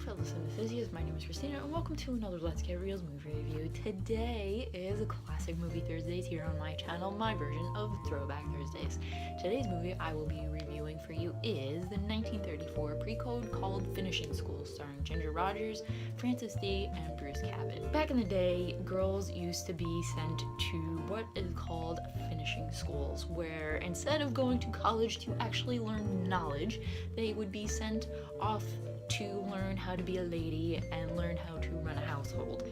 fellow cinephisias, my name is Christina and welcome to another Let's Get Reelz movie review. Today is a Classic Movie Thursdays here on my channel, my version of Throwback Thursdays. Today's movie I will be reviewing for you is the 1934 pre-code called Finishing School, starring Ginger Rogers, Frances Dee, and Bruce Cabot. Back in the day, girls used to be sent to what is called finishing schools, where instead of going to college to actually learn knowledge, they would be sent off to learn how to be a lady and learn how to run a household.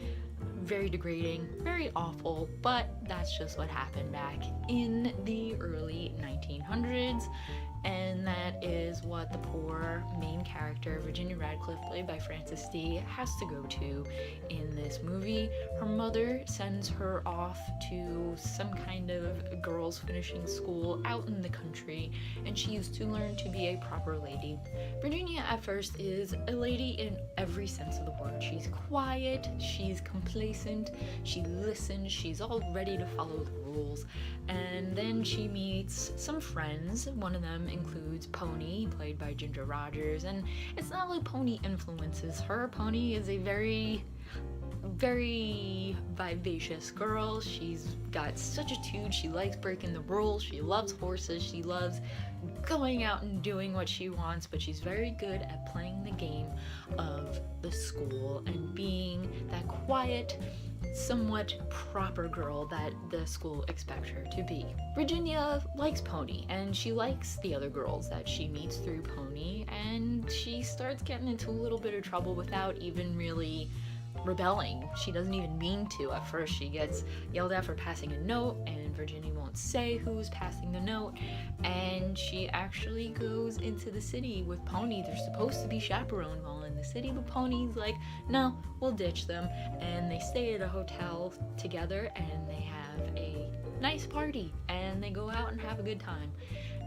Very degrading, very awful, but that's just what happened back in the early 1900s, and that is what the poor main character, Virginia Radcliffe, played by Frances Dee, has to go to in this movie. Her mother sends her off to some kind of girls' finishing school out in the country, and she used to learn to be a proper lady. Virginia at first is a lady in every sense of the word. She's quiet, she's complacent, she listens, she's all ready to follow the rules, and then she meets some friends. One of them includes Pony, played by Ginger Rogers, and it's not like Pony influences her. Pony is a very vivacious girl. She's got such attitude, she likes breaking the rules, she loves horses, she loves going out and doing what she wants, but she's very good at playing the game of the school and being that quiet, somewhat proper girl that the school expects her to be. Virginia likes Pony, and she likes the other girls that she meets through Pony, and she starts getting into a little bit of trouble without even really rebelling. She doesn't even mean to. At first she gets yelled at for passing a note, and Virginia won't say who's passing the note, and she actually goes into the city with Pony. They're supposed to be chaperoned while in the city, but Pony's like, no, we'll ditch them, and they stay at a hotel together and they have a nice party and they go out and have a good time.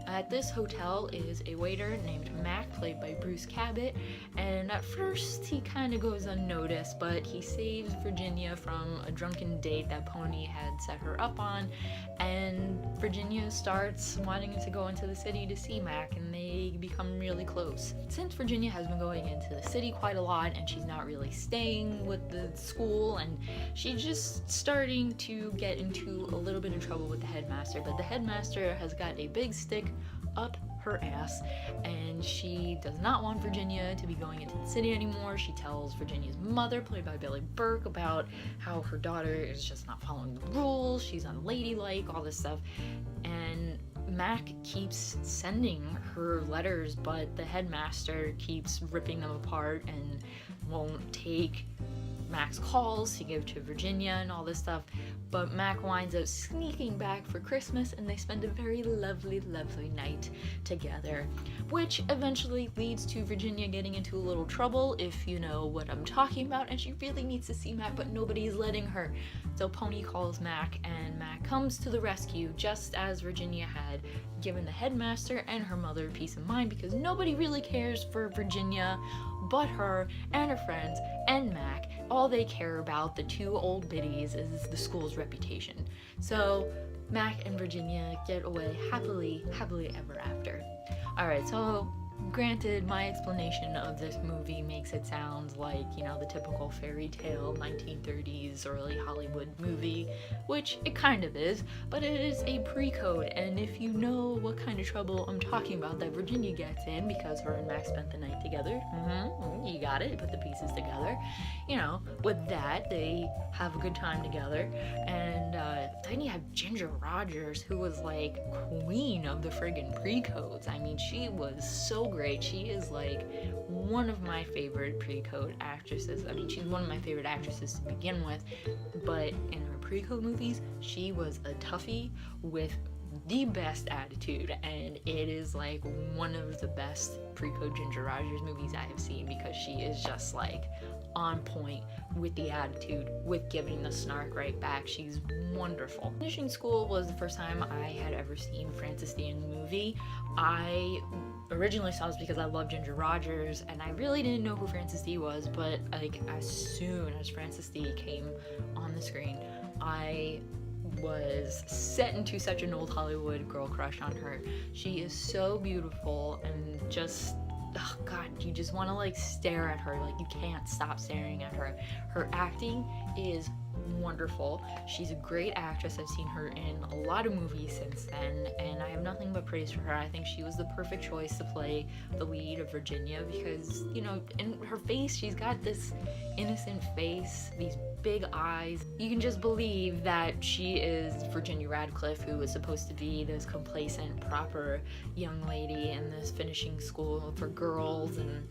At this hotel is a waiter named Mac, played by Bruce Cabot, and at first he kind of goes unnoticed, but he saves Virginia from a drunken date that Pony had set her up on, and Virginia starts wanting to go into the city to see Mac, and they become really close. Since Virginia has been going into the city quite a lot, and she's not really staying with the school, and she's just starting to get into a little bit of trouble with the headmaster, but the headmaster has got a big stick up her ass, and she does not want Virginia to be going into the city anymore. She tells Virginia's mother, played by Billy Burke, about how her daughter is just not following the rules, she's unladylike, all this stuff, and Mac keeps sending her letters, but the headmaster keeps ripping them apart and won't take Mac's calls to give to Virginia and all this stuff, but Mac winds up sneaking back for Christmas, and they spend a very lovely night together, which eventually leads to Virginia getting into a little trouble, if you know what I'm talking about, and she really needs to see Mac, but nobody's letting her. So Pony calls Mac, and Mac comes to the rescue just as Virginia had given the headmaster and her mother peace of mind, because nobody really cares for Virginia but her and her friends and Mac. All they care about, the two old biddies, is the school's reputation. So Mac and Virginia get away happily ever after. Alright, so granted, my explanation of this movie makes it sound like, you know, the typical fairy tale 1930s early Hollywood movie, which it kind of is, but it is a pre-code, and if you know what kind of trouble I'm talking about that Virginia gets in because her and Max spent the night together, you got it, put the pieces together, you know, with that, they have a good time together, and then you have Ginger Rogers, who was like queen of the friggin' pre-codes. I mean, she was so great. She is like one of my favorite pre-code actresses. I mean, she's one of my favorite actresses to begin with, but in her pre-code movies, she was a toughie with the best attitude, and it is like one of the best pre-code Ginger Rogers movies I have seen, because she is just like on point with the attitude, with giving the snark right back. She's wonderful. Finishing School was the first time I had ever seen Frances Dee in the movie. I originally saw this because I love Ginger Rogers, and I really didn't know who Frances Dee was, but like as soon as Frances Dee came on the screen, I was set into such an old Hollywood girl crush on her. She is so beautiful and just oh god, you just want to like stare at her, like you can't stop staring at her. Her acting is wonderful. She's a great actress. I've seen her in a lot of movies since then, and I have nothing but praise for her. I think she was the perfect choice to play the lead of Virginia because, you know, in her face, she's got this innocent face, these big eyes. You can just believe that she is Virginia Radcliffe, who was supposed to be this complacent, proper young lady in this finishing school for girls, and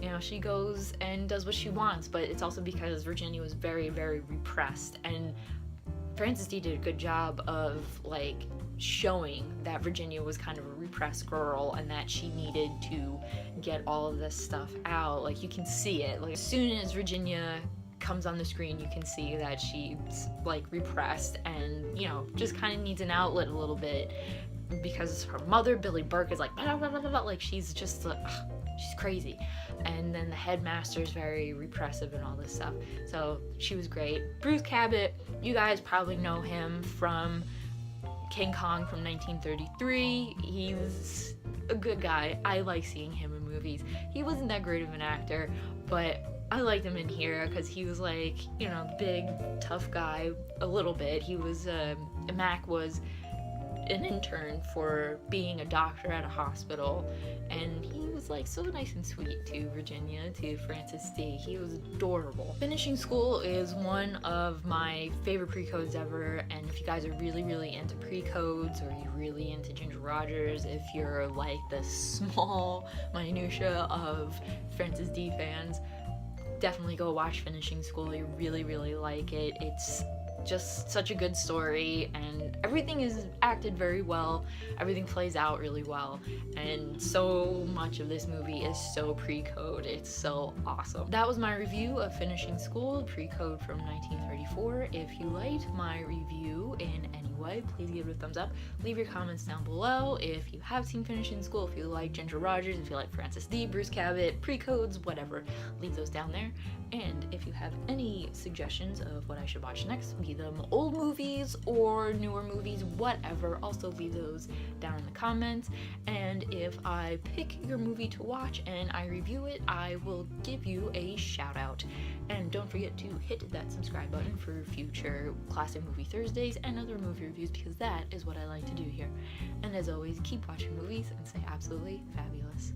you know, she goes and does what she wants, but it's also because Virginia was very, very repressed, and Frances Dee did a good job of like showing that Virginia was kind of a repressed girl and that she needed to get all of this stuff out. Like you can see it. Like as soon as Virginia comes on the screen, you can see that she's like repressed and, you know, just kind of needs an outlet a little bit because her mother, Billy Burke, is like blah, blah, blah, blah, blah. Like she's just she's crazy. And then the headmaster's very repressive and all this stuff. So she was great. Bruce Cabot, you guys probably know him from King Kong from 1933. He's a good guy. I like seeing him in movies. He wasn't that great of an actor, but I liked him in here because he was like, you know, big, tough guy a little bit. He was, Mac was an intern for being a doctor at a hospital, and he was like so nice and sweet to Virginia, to Frances Dee. He was adorable. Finishing School is one of my favorite pre-codes ever, and if you guys are really, really into pre-codes, or you're really into Ginger Rogers, if you're like the small minutia of Frances Dee fans, definitely go watch Finishing School. You really, really like it. It's just such a good story, and everything is acted very well. Everything plays out really well, and so much of this movie is so pre-code. It's so awesome. That was my review of Finishing School, pre-code from 1934. If you liked my review in any way, please give it a thumbs up. Leave your comments down below. If you have seen Finishing School, if you like Ginger Rogers, if you like Frances Dee, Bruce Cabot, pre-codes, whatever, leave those down there. And if you have any suggestions of what I should watch next, be them old movies or newer movies, whatever, also leave those down in the comments. And if I pick your movie to watch and I review it, I will give you a shout out. And don't forget to hit that subscribe button for future Classic Movie Thursdays and other movie reviews, because that is what I like to do here. And as always, keep watching movies and stay absolutely fabulous.